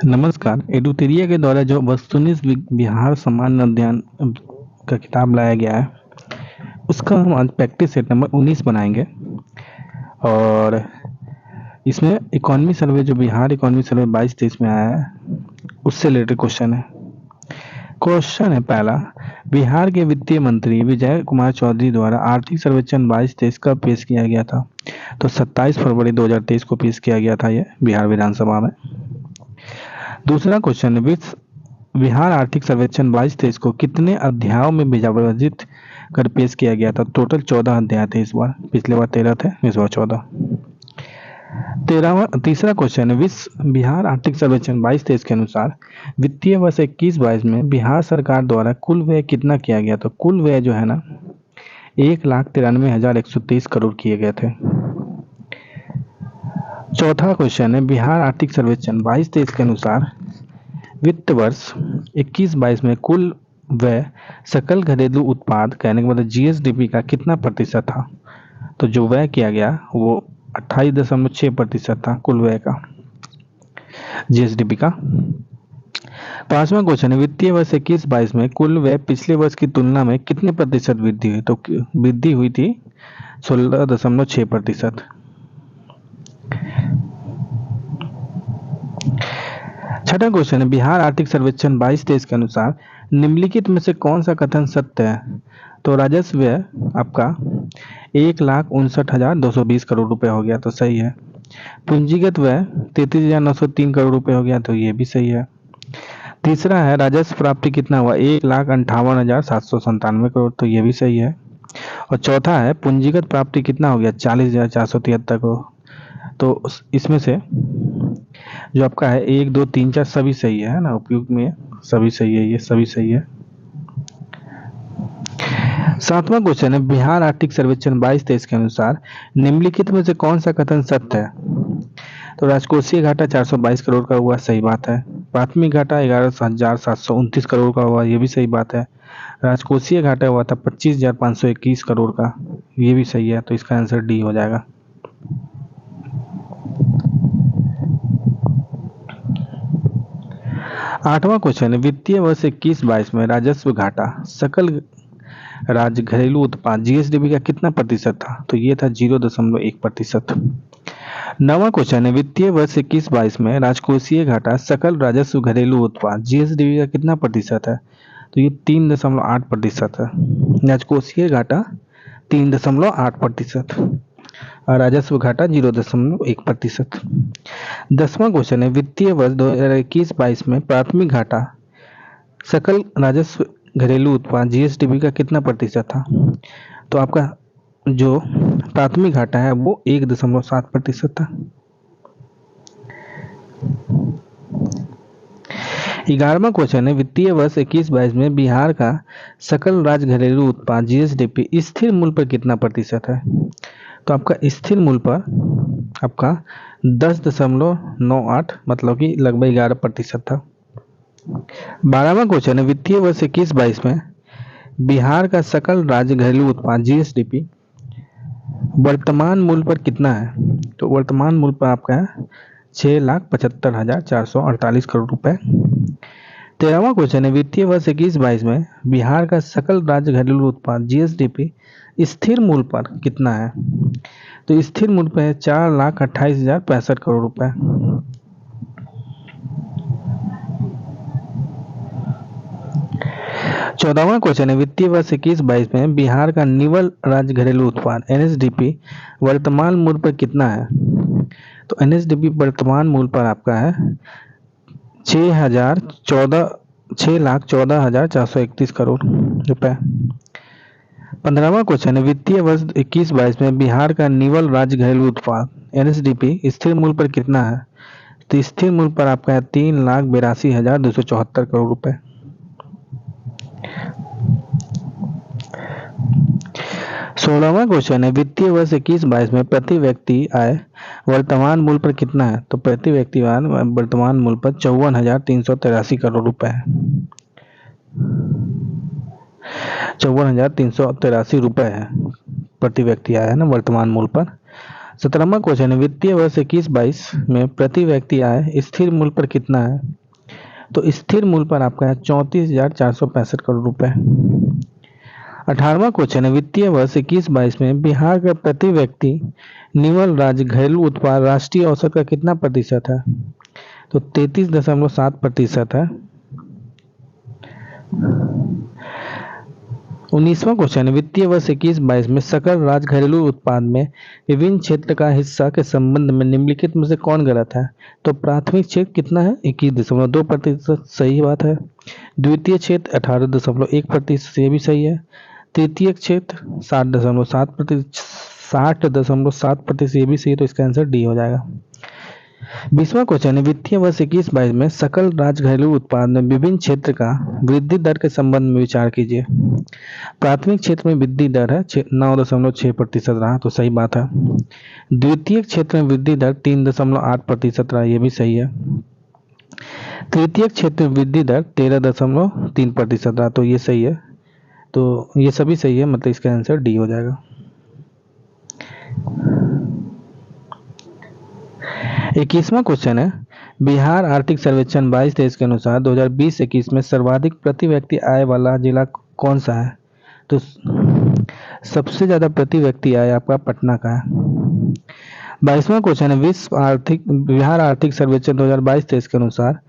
नमस्कार। एडुतेरिया के द्वारा जो वस्तुनिष्ठ बिहार सामान्य अध्ययन का किताब लाया गया है, उसका हम आज प्रैक्टिस सेट नंबर 19 बनाएंगे। और इसमें इकोनॉमी सर्वे, जो बिहार इकोनॉमी सर्वे 22-23 में आया है, उससे रिलेटेड क्वेश्चन है। क्वेश्चन है पहला, बिहार के वित्तीय मंत्री विजय कुमार चौधरी द्वारा आर्थिक सर्वेक्षण 22-23 कब पेश किया गया था? तो 27 फरवरी 2023 को पेश किया गया था, ये बिहार विधानसभा में। दूसरा क्वेश्चन है, बिहार आर्थिक सर्वेक्षण 22-23 को कितने अध्यायों में विभाजित कर पेश किया गया था? टोटल 14 अध्याय थे इस बार, पिछले बार 13 थे, इस बार 14। तीसरा क्वेश्चन है, बिहार आर्थिक सर्वेक्षण 22-23 के अनुसार वित्तीय वर्ष 21-22 में बिहार सरकार द्वारा कुल व्यय कितना किया गया? तो कुल व्यय जो है ना 1,93,123 करोड़ किए गए थे। चौथा क्वेश्चन है, बिहार आर्थिक सर्वेक्षण 22-23 के अनुसार वित्त वर्ष 21-22 में कुल व्यय सकल घरेलू उत्पाद, कहने का मतलब जीएसडीपी का कितना प्रतिशत था? तो जो व्यय किया गया वो 28.6% था कुल व्यय का, जीएसडीपी का। पांचवा क्वेश्चन है, वित्तीय वर्ष 21-22 में कुल व्यय पिछले वर्ष की तुलना में कितने प्रतिशत वृद्धि हुई? तो वृद्धि हुई थी 16.6%। छठा क्वेश्चन है, बिहार आर्थिक सर्वेक्षण 22-23 के अनुसार निम्नलिखित में से कौन सा कथन सत्य है? तो राजस्व व्यय आपका 1,59,220 करोड़ रुपए हो गया, तो सही है। पूंजीगत व्यय 33,903 करोड़ रुपए हो गया, तो ये भी सही है। तीसरा है, राजस्व प्राप्ति कितना हुआ? 1,58,797 करोड़, तो ये भी सही है। और चौथा है, पूंजीगत प्राप्ति कितना हो गया? 40,473 करोड़। तो इसमें से जो आपका है 1, 2, 3, 4 सभी सही है ना, उपयुक्त में सभी सही है, ये सभी सही है। सातवां क्वेश्चन है, बिहार आर्थिक सर्वेक्षण 22-23 के अनुसार निम्नलिखित में से कौन सा कथन सत्य है? तो राजकोषीय घाटा 422 करोड़ का हुआ, सही बात है। प्राथमिक घाटा 11,729 करोड़ का हुआ, ये भी सही बात है। राजकोषीय घाटा हुआ था 25,521 करोड़ का, ये भी सही है। तो इसका आंसर डी हो जाएगा। आठवां क्वेश्चन है, वित्तीय वर्ष 21-22 में राजस्व घाटा सकल राज्य घरेलू उत्पाद जीएसडीपी का कितना प्रतिशत था? तो ये था 0.1%। नवा क्वेश्चन है, वित्तीय वर्ष 21-22 में राजकोषीय घाटा सकल राजस्व घरेलू उत्पाद जीएसडीपी का कितना प्रतिशत है? तो ये 3.8% है। राजकोषीय घाटा 3.8% और राजस्व घाटा 0.1%। 10वां क्वेश्चन है, वित्तीय वर्ष 2021-22 में प्राथमिक घाटा सकल राजस्व घरेलू उत्पाद जीएसडीपी का कितना प्रतिशत था? तो आपका जो प्राथमिक घाटा है वो 1.7% था। 11वां क्वेश्चन है, वित्तीय वर्ष 21-22 में बिहार का सकल राज्य घरेलू उत्पाद जीएसडीपी स्थिर मूल्य पर कितना प्रतिशत है? तो आपका स्थिर मूल्य पर आपका 10.98, मतलब कि लगभग 11% था। 12वां क्वेश्चन है, वित्तीय वर्ष 21-22 में बिहार का सकल राज्य घरेलू उत्पाद जीएसडीपी वर्तमान मूल्य पर कितना है? तो वर्तमान मूल्य पर आपका है 6,75,448 करोड़ रुपए। 13वां क्वेश्चन है, वित्तीय वर्ष 21-22 में बिहार का सकल राज्य घरेलू उत्पाद जीएसडीपी स्थिर मूल्य पर कितना है? तो स्थिर मूल्य पर है 4,28,065 करोड़ रुपए। 14वां क्वेश्चन है, वित्तीय वर्ष 21-22 में बिहार का निवल राज्य घरेलू उत्पाद एनएसडीपी वर्तमान मूल्य पर कितना है? तो एनएसडीपी वर्तमान मूल्य पर आपका है 6,14,431 करोड़ रुपए। 15वां क्वेश्चन है, वित्तीय वर्ष 21-22 में बिहार का निवल राज्य घरेलू उत्पाद एनएसडीपी स्थिर मूल्य पर कितना है? तो स्थिर मूल्य पर आपका है 3,82,274 करोड़ रुपए। 16वां क्वेश्चन है, वित्तीय वर्ष 21-22 में प्रति व्यक्ति आय वर्तमान मूल्य पर कितना है? तो प्रति व्यक्ति आय वर्तमान मूल्य पर 54,383 करोड़ रुपए है। 54,383 रुपए है प्रति व्यक्ति आय है ना वर्तमान मूल्य पर। 17वां क्वेश्चन है, वित्तीय वर्ष 21-22 में प्रति व्यक्ति आय स्थिर मूल्य पर कितना है? तो स्थिर मूल्य पर आपका है 34,465 करोड़ रुपए। 18वां क्वेश्चन है, वित्तीय वर्ष 21-22 में बिहार का प्रति व्यक्ति निवल राज्य घरेलू उत्पाद राष्ट्रीय औसत का कितना प्रतिशत है? तो 33.7% है। 19वां क्वेश्चन है, वित्तीय वर्ष 21-22 में सकल राज्य घरेलू उत्पाद में विभिन्न क्षेत्र का हिस्सा के संबंध में निम्नलिखित में से कौन गलत है? तो प्राथमिक क्षेत्र कितना है? 21.2%, सही बात है। द्वितीय क्षेत्र 18.1%, ये भी सही है। तृतीय क्षेत्र 60.7%, ये भी सही है, तो इसका आंसर डी हो जाएगा। 20वां क्वेश्चन है, वित्तीय वर्ष 21-22 में सकल राज्य घरेलू उत्पाद में विभिन्न क्षेत्र का वृद्धि दर के संबंध में विचार कीजिए। प्राथमिक क्षेत्र में वृद्धि दर है 9.6% रहा, तो सही बात है। द्वितीय क्षेत्र में वृद्धि दर 3.8% रहा, ये भी सही है। तृतीय क्षेत्र में वृद्धि दर 13.3% रहा, तो ये सही है। तो ये सभी सही है, मतलब इसका आंसर डी हो जाएगा। 21वां क्वेश्चन है, बिहार आर्थिक सर्वेक्षण 22-23 के अनुसार 2020-21 में सर्वाधिक प्रति व्यक्ति आय वाला जिला कौन सा है? तो सबसे ज्यादा प्रति व्यक्ति आय आपका पटना का है। 22वां क्वेश्चन है, बिहार आर्थिक सर्वेक्षण 2022-23 के अनुसार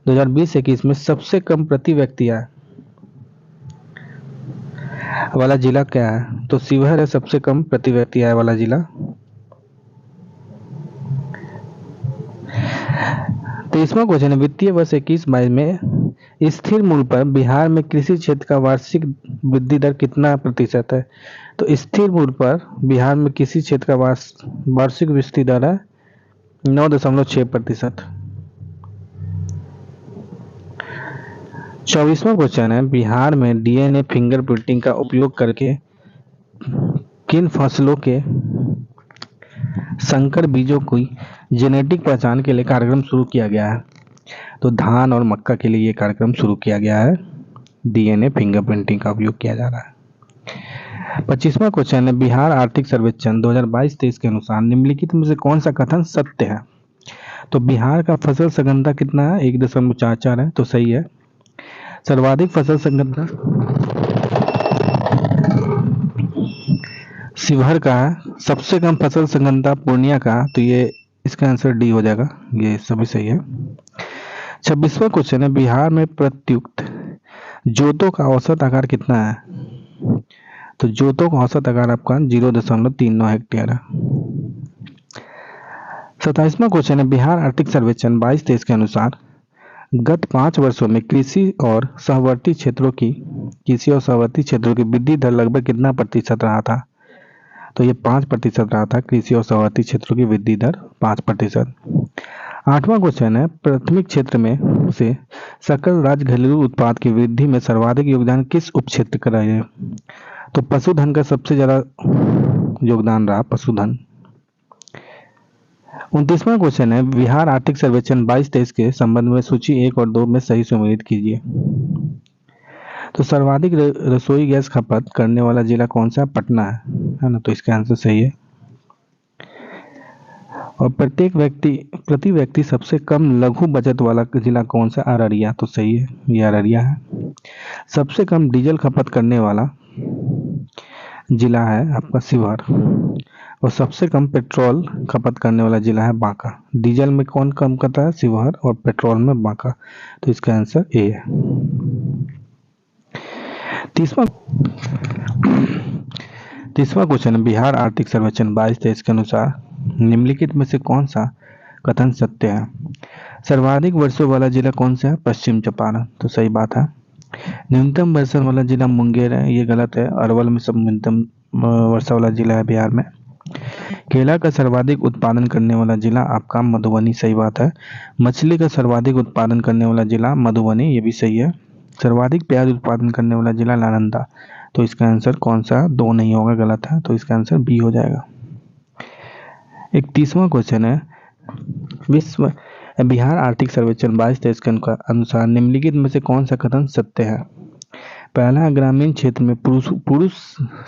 2020-21 में सबसे कम प्रति व्यक्ति आय वाला जिला क्या है? तो शिवहर है सबसे कम प्रति व्यक्ति आय वाला जिला। 23वां क्वेश्चन है, वित्तीय वर्ष 21-22 में स्थिर मूल्य पर बिहार में कृषि क्षेत्र का वार्षिक वृद्धि दर कितना प्रतिशत है? तो स्थिर मूल्य पर बिहार में कृषि क्षेत्र का वार्षिक वृद्धि दर है 9.6%। 24वां क्वेश्चन है, बिहार में डीएनए फिंगरप्रिंटिंग का उपयोग करके किन फसलों के संकर बीजों की जेनेटिक पहचान के लिए कार्यक्रम शुरू किया गया है? तो धान और मक्का के लिए ये कार्यक्रम शुरू किया गया है। डीएनए फिंगरप्रिंटिंग का उपयोग किया जा रहा है। 25वां क्वेश्चन है, बिहार आर्थिक सर्वेक्षण 2022-23 के अनुसार निम्नलिखित में से कौन सा कथन सत्य है? तो बिहार का फसल सघनता कितना है? 1.44 है, तो सही है। सर्वाधिक फसल सघनता शिवहर का है, सबसे कम फसल सघनता पूर्णिया का, तो ये इसका आंसर डी हो जाएगा, ये सभी सही है। 26वां क्वेश्चन है, बिहार में प्रत्युक्त जोतों का औसत आकार कितना है? तो जोतों का औसत आकार आपका 0.39 हेक्टेयर है। 27वां क्वेश्चन है, बिहार आर्थिक सर्वेक्षण 22-23 के अनुसार गत 5 वर्षों में कृषि और सहवर्ती क्षेत्रों की वृद्धि दर लगभग कितना प्रतिशत रहा था? तो ये 5% रहा था। कृषि और सहवर्ती क्षेत्रों की वृद्धि दर 5%। 8वां क्वेश्चन है, प्राथमिक क्षेत्र में से सकल राज्य घरेलू उत्पाद की वृद्धि में सर्वाधिक योगदान किस उप क्षेत्र का रहा है? तो पशुधन का सबसे ज्यादा योगदान रहा, पशुधन। 29वां क्वेश्चन है, बिहार आर्थिक सर्वेक्षण 22-23 के संबंध में सूची 1 और 2 में सही सम्मिलित कीजिए। तो सर्वाधिक रसोई गैस खपत करने वाला जिला कौन सा? पटना है ना, तो इसका आंसर सही है। और प्रति व्यक्ति सबसे कम लघु बचत वाला जिला कौन सा? अररिया, तो सही है, ये अररिया है। सबसे कम डीजल खपत करने वाला जिला है आपका शिवहर। और सबसे कम पेट्रोल खपत करने वाला जिला है बांका। डीजल में कौन कम करता है? शिवहर, और पेट्रोल में बांका, तो इसका आंसर ए है। 30वां क्वेश्चन, बिहार आर्थिक सर्वेक्षण 22-23 के अनुसार निम्नलिखित में से कौन सा कथन सत्य है? सर्वाधिक वर्षों वाला जिला कौन सा है? पश्चिम चंपारण, तो सही बात है। न्यूनतम वर्षा वाला जिला मुंगेर है, ये गलत है। अरवल में सब न्यूनतम वर्षा वाला जिला है बिहार में। केला का सर्वाधिक उत्पादन करने वाला जिला आपका मधुबनी, सही बात है। मछली का सर्वाधिक उत्पादन करने वाला जिला मधुबनी, ये भी सही है। सर्वाधिक प्याज उत्पादन करने वाला जिला नालंदा, तो इसका आंसर कौन सा? 2 नहीं होगा, गलत है, तो इसका आंसर बी हो जाएगा। 31वां क्वेश्चन है, बिहार आर्थिक सर्वेक्षण 22-23 के अनुसार निम्नलिखित में से कौन सा कथन सत्य है? पहला है, ग्रामीण क्षेत्र में पुरुष पुरुष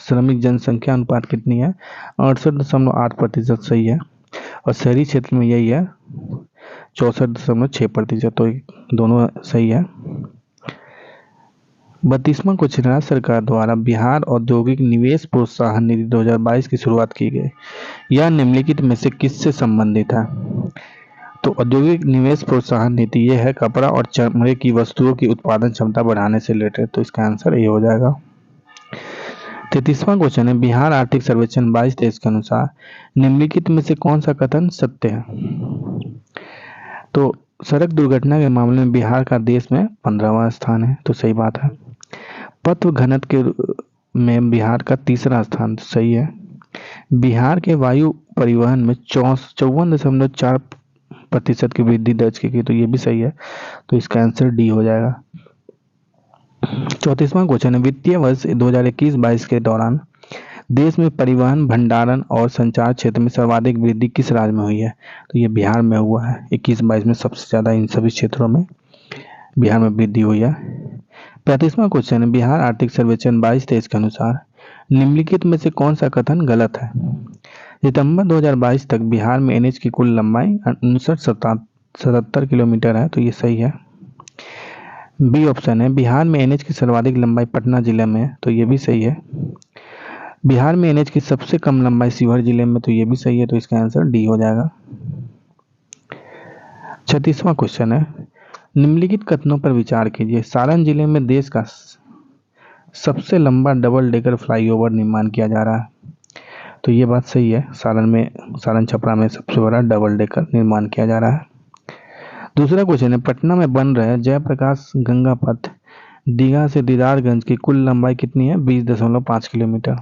श्रमिक जनसंख्या अनुपात कितनी है? 68.8%। सही है। और शहरी क्षेत्र में यही है, 64.6%। तो दोनों सही है। 32वां क्वेश्चन, राज्य सरकार द्वारा बिहार औद्योगिक निवेश प्रोत्साहन निधि 2022 की शुरुआत की गई। यह निम्नलिखित में से किससे संबंधित है? तो औद्योगिक निवेश प्रोत्साहन नीति ये है कपड़ा और चमड़े की वस्तुओं की उत्पादन क्षमता बढ़ाने से रिलेटेड। तो इसका आंसर ये हो जाएगा। 33वां क्वेश्चन है, बिहार आर्थिक सर्वेक्षण 22-23 के अनुसार निम्नलिखित में से कौन सा कथन सत्य है? तो सड़क दुर्घटना के मामले में बिहार का देश में 15वां स्थान है। तो सही बात है। पथ घनत्व में बिहार का 3रा स्थान। तो सही है। बिहार के वायु परिवहन में 54.4% की वृद्धि दर्ज की गई। तो ये भी सही है। तो इसका आंसर डी हो जाएगा। 34वां क्वेश्चन है, वित्तीय वर्ष 2021-22 के दौरान देश में परिवहन, भंडारण और संचार क्षेत्र में सर्वाधिक वृद्धि किस राज्य में हुई है? तो ये बिहार में हुआ है। 21-22 में सबसे ज्यादा इन सभी क्षेत्रों में बिहार में वृद्धि हुई है। 35वां क्वेश्चन है, बिहार आर्थिक सर्वेक्षण 22-23 के अनुसार निम्नलिखित में से कौन सा कथन गलत है? सितंबर 2022 तक बिहार में एनएच की कुल लंबाई 5977 किलोमीटर है। तो ये सही है। बी ऑप्शन है, बिहार में एनएच की सर्वाधिक लंबाई पटना जिले में है। तो ये भी सही है। बिहार में एनएच की सबसे कम लंबाई शिवहर जिले में। तो ये भी सही है। तो इसका आंसर डी हो जाएगा। 36वां क्वेश्चन है, निम्नलिखित कथनों पर विचार कीजिए। सारण जिले में देश का सबसे लंबा डबल डेकर फ्लाईओवर निर्माण किया जा रहा है। तो ये बात सही है। सारण छपरा में सबसे बड़ा डबल डेकर निर्माण किया जा रहा है। दूसरा क्वेश्चन है, पटना में बन रहे जयप्रकाश गंगा पथ दीघा से दीदारगंज की कुल लंबाई कितनी है? 20.5 किलोमीटर।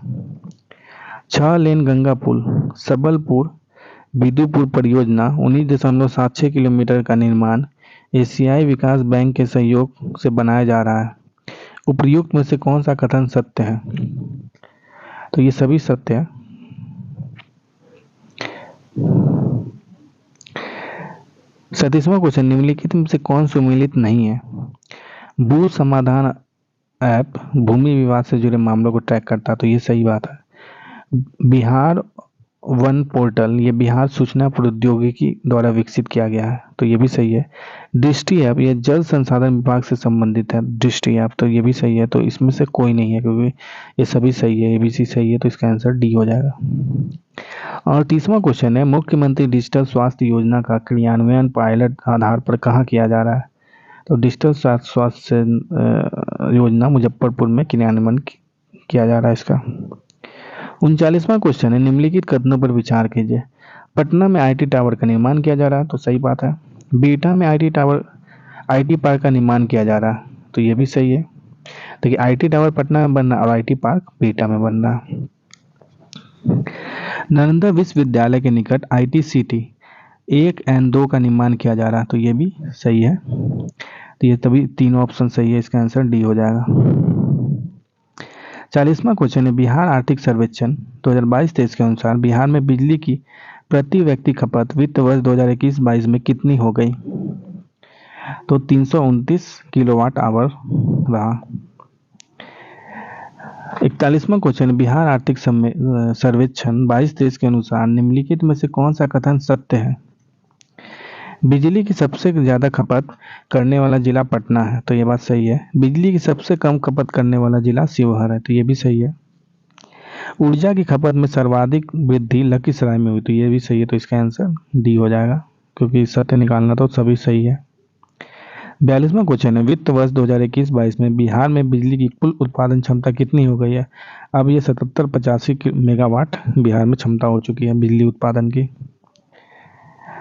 6 लेन गंगा पुल सबलपुर बिदुपुर परियोजना 19.76 किलोमीटर का निर्माण एशियाई विकास बैंक के सहयोग से बनाया जा रहा है। उपर्युक्त में से कौन सा कथन सत्य है? तो ये सभी सत्य है। 37वां क्वेश्चन, निम्नलिखित में से कौन सुमेलित नहीं है? भू समाधान ऐप भूमि विवाद से जुड़े मामलों को ट्रैक करता है। तो ये सही बात है। बिहार वन पोर्टल ये बिहार सूचना प्रौद्योगिकी द्वारा विकसित किया गया है। तो ये भी सही है। दृष्टि ऐप ये जल संसाधन विभाग से संबंधित है। दृष्टि ऐप। तो ये भी सही है। तो इसमें से कोई नहीं है क्योंकि ये सभी सही है, एबीसी सही है। तो इसका आंसर डी हो जाएगा। और 30वां क्वेश्चन है, मुख्यमंत्री डिजिटल स्वास्थ्य योजना का क्रियान्वयन पायलट आधार पर कहाँ किया जा रहा है? तो डिजिटल स्वास्थ्य योजना मुजफ्फरपुर में क्रियान्वयन किया जा रहा है इसका। 39वां क्वेश्चन है, निम्नलिखित कथनों पर विचार कीजिए। पटना में आईटी टावर का निर्माण किया जा रहा है। तो सही बात है। बीटा में आईटी पार्क का निर्माण किया जा रहा है। तो ये भी सही है। देखिए आईटी टावर पटना में बन रहा है और आईटी पार्क बीटा में बन रहा है। नालंदा विश्वविद्यालय के निकट ITCT 1 और 2 का निर्माण किया जा रहा है। तो ये भी सही है। तो ये तभी तीनों ऑप्शन सही है। इसका आंसर डी हो जाएगा। 40वां क्वेश्चन है, बिहार आर्थिक सर्वेक्षण 2022-23 के अनुसार बिहार में बिजली की प्रति व्यक्ति खपत वित्त वर्ष 2021-22 में कितनी हो गई? तो 329 किलोवाट आवर रहा। 41वां क्वेश्चन, बिहार आर्थिक सर्वेक्षण 22-23 के अनुसार निम्नलिखित में से कौन सा कथन सत्य है? बिजली की सबसे ज्यादा खपत करने वाला जिला पटना है। तो ये बात सही है। बिजली की सबसे कम खपत करने वाला जिला शिवहर है। तो ये भी सही है। ऊर्जा की खपत में सर्वाधिक वृद्धि लखीसराय में हुई। तो ये भी सही है। तो इसका आंसर डी हो जाएगा क्योंकि सत्य निकालना तो सभी सही है। 42वां क्वेश्चन है, वित्त वर्ष 2021-22 में बिहार में बिजली की कुल उत्पादन क्षमता कितनी हो गई है? अब ये 7785 मेगावाट बिहार में क्षमता हो चुकी है बिजली उत्पादन की।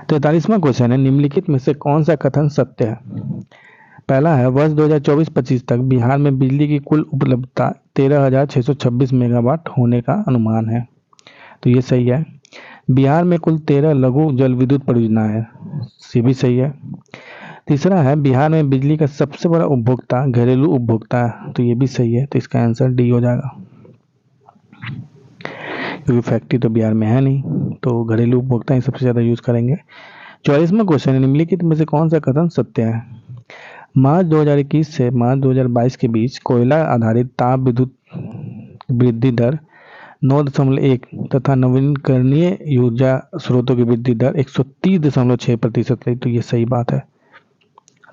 43वां क्वेश्चन है, निम्नलिखित में से कौन सा कथन सत्य है? पहला है, वर्ष 2024-25 तक बिहार में बिजली की कुल उपलब्धता 13,626 मेगावाट होने का अनुमान है। तो ये सही है। बिहार में कुल 13 लघु जल विद्युत परियोजना है। ये भी सही है। तीसरा है, बिहार में बिजली का सबसे बड़ा उपभोक्ता घरेलू उपभोक्ता है। तो ये भी सही है। तो इसका आंसर डी हो जाएगा क्योंकि फैक्ट्री तो बिहार में है नहीं, तो घरेलू उपभोक्ता ही सबसे ज्यादा यूज करेंगे। 44वां क्वेश्चन है, निम्नलिखित में से कौन सा कथन सत्य है? मार्च 2021 से मार्च 2022 के बीच कोयला आधारित ताप विद्युत वृद्धि दर 9.1 तथा नवीकरणीय ऊर्जा स्रोतों की वृद्धि दर 130.6% रही। तो ये सही बात है,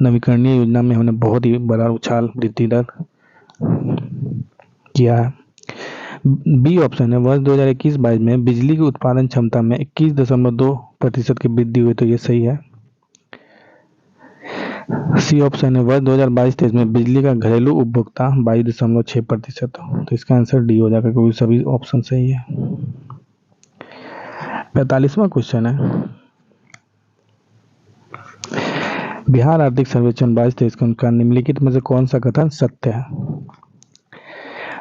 नवीकरणीय योजना में हमने बहुत ही बड़ा उछाल वृद्धि दर किया है। बी ऑप्शन है, वर्ष 2021-22 में बिजली की उत्पादन क्षमता में 21.2% की वृद्धि हुई। तो ये सही है। सी ऑप्शन है, वर्ष 2022-23 में बिजली का घरेलू उपभोक्ता 22.6%। तो इसका आंसर डी हो जाएगा क्योंकि सभी ऑप्शन सही है। 45वां क्वेश्चन है, बिहार आर्थिक सर्वेक्षण 22-23 के अनुसार निम्नलिखित में से कौन सा कथन सत्य है?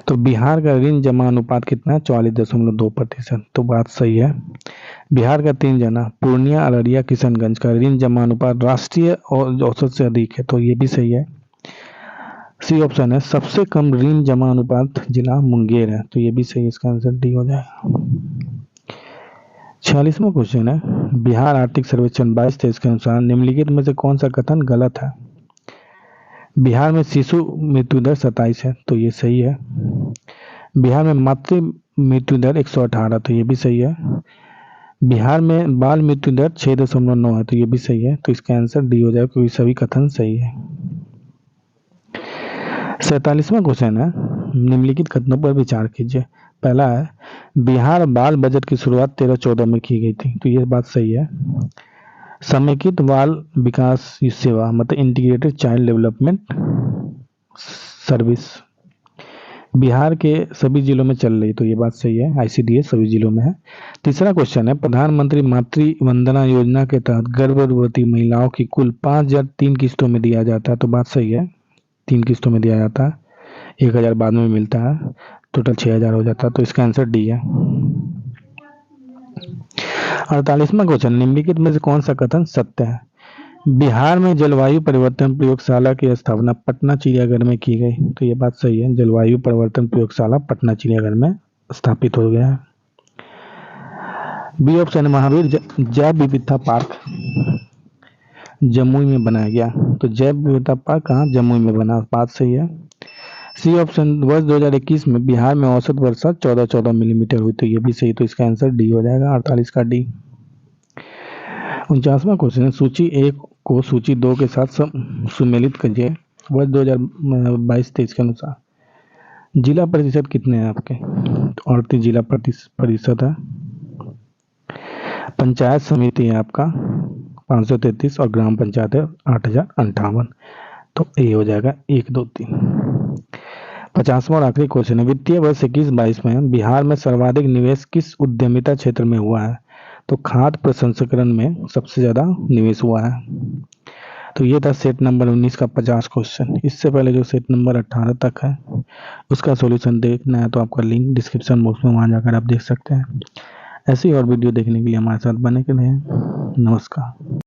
तो बिहार का ऋण जमा अनुपात कितना है? 44.2%। तो बात सही है। बिहार का 3 जना पूर्णिया, अररिया, किशनगंज का ऋण जमा अनुपात राष्ट्रीय औसत से अधिक है। तो ये भी सही है। सी ऑप्शन है, सबसे कम ऋण जमा अनुपात जिला मुंगेर है। तो ये भी सही है, इसका आंसर डी हो जाएगा। 46वां क्वेश्चन है, बिहार आर्थिक सर्वेक्षण 22-23 के अनुसार निम्नलिखित में से कौन सा कथन गलत है? बिहार में शिशु मृत्यु दर 27 है। तो ये सही है। बिहार में मातृ मृत्यु दर 118। तो ये भी सही है। बिहार में बाल मृत्यु दर 6.9 है। तो ये भी सही है। तो इसका आंसर डी हो जाएगा क्योंकि सभी कथन सही है। 47वां क्वेश्चन है, निम्नलिखित कथनों पर विचार कीजिए। पहला है, बिहार बाल बजट की शुरुआत 13-14 में की गई थी। तो ये बात सही है। समेकित बाल विकास सेवा मतलब integrated child development service Bihar के सभी जिलों में चल रही। तो ये बात सही है, आईसीडीएस सभी जिलों में है। तीसरा क्वेश्चन है, प्रधानमंत्री मातृ वंदना योजना के तहत गर्भवती महिलाओं की कुल 5,000 3 किस्तों में दिया जाता है। तो बात सही है, 3 किस्तों में दिया जाता है, 1,000 बाद में मिलता है, टोटल 6,000 हो जाता है। तो इसका आंसर डी है। 48वां क्वेश्चन, निम्नलिखित में से कौन सा कथन सत्य है? बिहार में जलवायु परिवर्तन प्रयोगशाला की स्थापना पटना चिड़ियाघर में की गई। तो ये बात सही है, जलवायु परिवर्तन प्रयोगशाला पटना चिड़ियाघर में स्थापित हो गया है। बी ऑप्शन, महावीर जैव विविधता पार्क जमुई में बनाया गया। तो जैव विविधता पार्क कहाँ? जमुई में बना। बात सही है। सी ऑप्शन, वर्ष 2021 में बिहार में औसत वर्षा 14 मिलीमीटर हुई। तो ये भी सही। तो इसका आंसर डी हो जाएगा, 48 का डी। 49वां क्वेश्चन है, सूची 1 को सूची 2 के साथ सुमेलित कीजिए। वर्ष 2022-23 के अनुसार जिला प्रतिशत कितने हैं आपके? तो 38 जिला प्रतिशत है। पंचायत समिति है आपका 533 और ग्राम पंचायत है 8,058। तो ए हो जाएगा 1, 2, 3। 50वां और आखिरी क्वेश्चन है, वित्तीय वर्ष 21-22 में बिहार में सर्वाधिक निवेश किस उद्यमिता क्षेत्र में हुआ है? तो खाद्य प्रसंस्करण में सबसे ज्यादा निवेश हुआ है। तो ये था सेट नंबर 19 का 50 क्वेश्चन। इससे पहले जो सेट नंबर 18 तक है उसका सॉल्यूशन देखना है तो आपका लिंक डिस्क्रिप्शन बॉक्स में, वहां जाकर आप देख सकते हैं। ऐसी और वीडियो देखने के लिए हमारे साथ बने के रहें। नमस्कार।